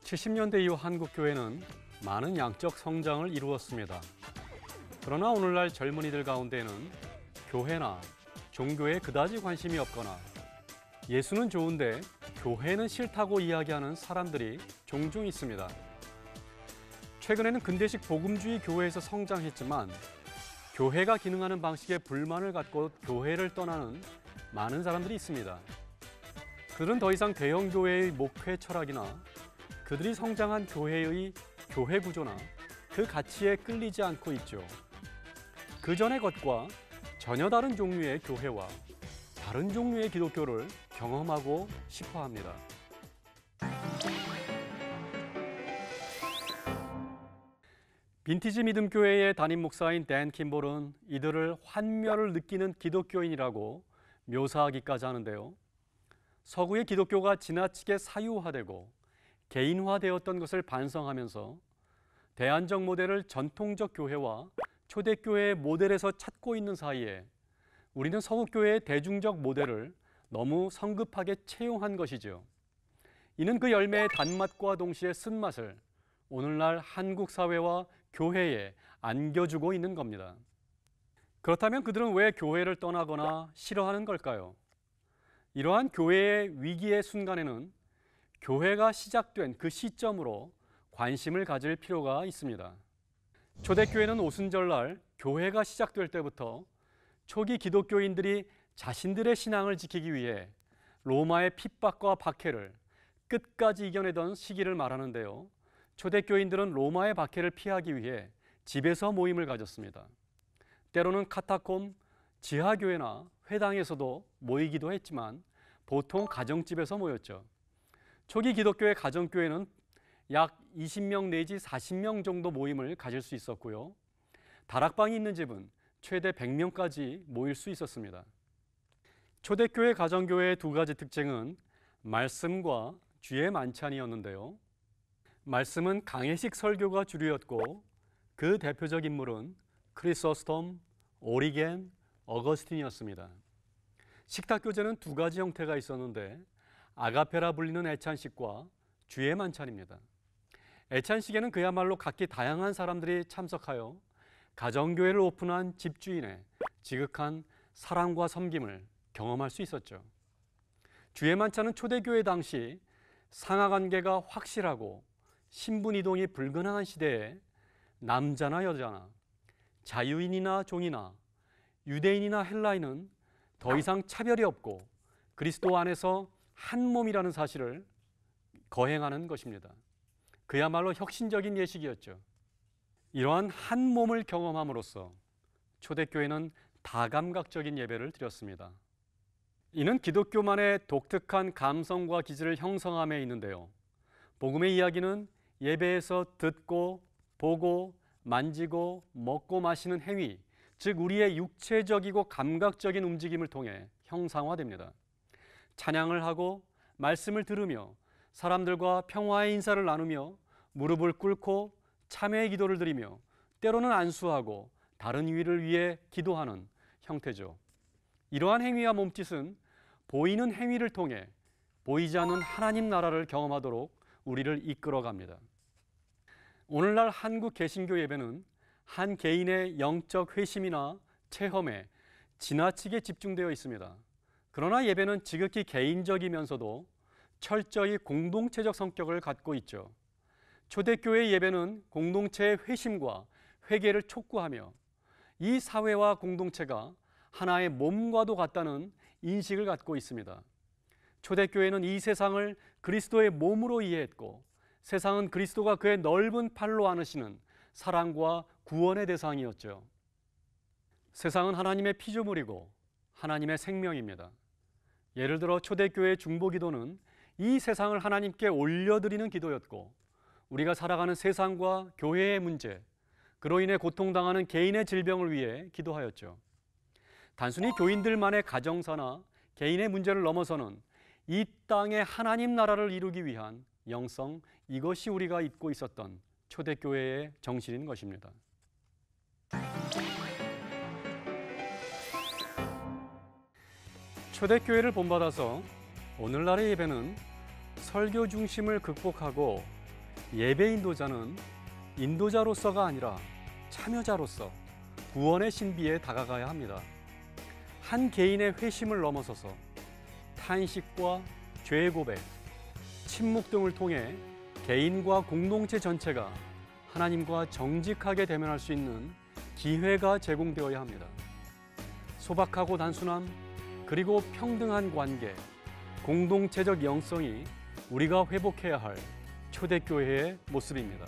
70년대 이후 한국 교회는 많은 양적 성장을 이루었습니다. 그러나 오늘날 젊은이들 가운데는 교회나 종교에 그다지 관심이 없거나 예수는 좋은데 교회는 싫다고 이야기하는 사람들이 종종 있습니다. 최근에는 근대식 복음주의 교회에서 성장했지만 교회가 기능하는 방식에 불만을 갖고 교회를 떠나는 많은 사람들이 있습니다. 그들은 더 이상 대형 교회의 목회 철학이나 그들이 성장한 교회의 교회 구조나 그 가치에 끌리지 않고 있죠. 그 전의 것과 전혀 다른 종류의 교회와 다른 종류의 기독교를 경험하고 싶어 합니다. 빈티지 믿음 교회의 담임 목사인 댄 킴볼은 이들을 환멸을 느끼는 기독교인이라고 묘사하기까지 하는데요. 서구의 기독교가 지나치게 사유화되고 개인화되었던 것을 반성하면서 대안적 모델을 전통적 교회와 초대교회의 모델에서 찾고 있는 사이에 우리는 서구교회의 대중적 모델을 너무 성급하게 채용한 것이죠. 이는 그 열매의 단맛과 동시에 쓴맛을 오늘날 한국 사회와 교회에 안겨주고 있는 겁니다. 그렇다면 그들은 왜 교회를 떠나거나 싫어하는 걸까요? 이러한 교회의 위기의 순간에는 교회가 시작된 그 시점으로 관심을 가질 필요가 있습니다. 초대교회는 오순절날 교회가 시작될 때부터 초기 기독교인들이 자신들의 신앙을 지키기 위해 로마의 핍박과 박해를 끝까지 이겨내던 시기를 말하는데요. 초대교인들은 로마의 박해를 피하기 위해 집에서 모임을 가졌습니다. 때로는 카타콤, 지하교회나 회당에서도 모이기도 했지만 보통 가정집에서 모였죠. 초기 기독교의 가정교회는 약 20명 내지 40명 정도 모임을 가질 수 있었고요. 다락방이 있는 집은 최대 100명까지 모일 수 있었습니다. 초대교회 가정교회의 두 가지 특징은 말씀과 주의 만찬이었는데요. 말씀은 강해식 설교가 주류였고 그 대표적 인물은 크리소스톰, 오리겐, 어거스틴이었습니다. 식탁교제는 두 가지 형태가 있었는데 아가페라 불리는 애찬식과 주의 만찬입니다. 애찬식에는 그야말로 각기 다양한 사람들이 참석하여 가정교회를 오픈한 집주인의 지극한 사랑과 섬김을 경험할 수 있었죠. 주의 만찬은 초대교회 당시 상하관계가 확실하고 신분이동이 불가능한 시대에 남자나 여자나 자유인이나 종이나 유대인이나 헬라인은 더 이상 차별이 없고 그리스도 안에서 한 몸이라는 사실을 거행하는 것입니다. 그야말로 혁신적인 예식이었죠. 이러한 한 몸을 경험함으로써 초대교회는 다감각적인 예배를 드렸습니다. 이는 기독교만의 독특한 감성과 기질을 형성함에 있는데요. 복음의 이야기는 예배에서 듣고 보고 만지고 먹고 마시는 행위, 즉 우리의 육체적이고 감각적인 움직임을 통해 형상화됩니다. 찬양을 하고 말씀을 들으며 사람들과 평화의 인사를 나누며 무릎을 꿇고 참회의 기도를 드리며 때로는 안수하고 다른 이를 위해 기도하는 형태죠. 이러한 행위와 몸짓은 보이는 행위를 통해 보이지 않는 하나님 나라를 경험하도록 우리를 이끌어갑니다. 오늘날 한국 개신교 예배는 한 개인의 영적 회심이나 체험에 지나치게 집중되어 있습니다. 그러나 예배는 지극히 개인적이면서도 철저히 공동체적 성격을 갖고 있죠. 초대교회 예배는 공동체의 회심과 회개를 촉구하며 이 사회와 공동체가 하나의 몸과도 같다는 인식을 갖고 있습니다. 초대교회는 이 세상을 그리스도의 몸으로 이해했고 세상은 그리스도가 그의 넓은 팔로 안으시는 사랑과 구원의 대상이었죠. 세상은 하나님의 피조물이고 하나님의 생명입니다. 예를 들어 초대교회의 중보기도는 이 세상을 하나님께 올려드리는 기도였고 우리가 살아가는 세상과 교회의 문제, 그로 인해 고통당하는 개인의 질병을 위해 기도하였죠. 단순히 교인들만의 가정사나 개인의 문제를 넘어서는 이 땅의 하나님 나라를 이루기 위한 영성, 이것이 우리가 잊고 있었던 초대교회의 정신인 것입니다. 초대교회를 본받아서 오늘날의 예배는 설교 중심을 극복하고 예배 인도자는 인도자로서가 아니라 참여자로서 구원의 신비에 다가가야 합니다. 한 개인의 회심을 넘어서서 탄식과 죄 고백, 침묵 등을 통해 개인과 공동체 전체가 하나님과 정직하게 대면할 수 있는 기회가 제공되어야 합니다. 소박하고 단순함, 그리고 평등한 관계, 공동체적 영성이 우리가 회복해야 할 초대교회의 모습입니다.